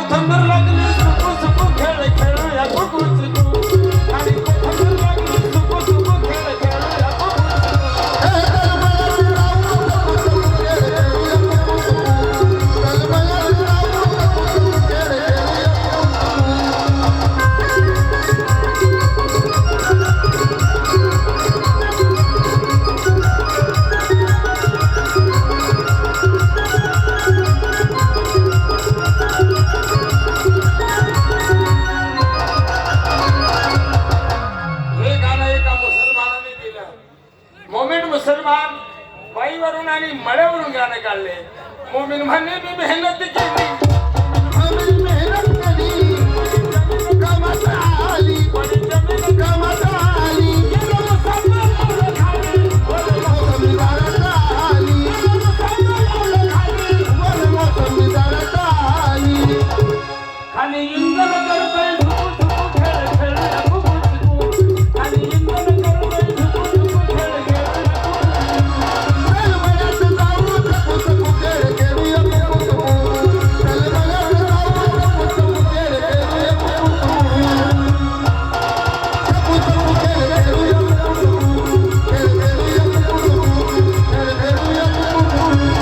कोथंबीर लागली सुकू सुकू खेळ खेळूया कुकू चिकू आणि कोथंबीर लागली सुकू सुकू खेळ खेळूया कुकू मोमीन मुसलमान बाईवरून आणि मळ्यावरून गाणं काढले. मोमीन म्हणे मी मेहनत केली मेहनत केली कामात आली कामात आली मोसंबीदारात आली खाली इंजन करतोय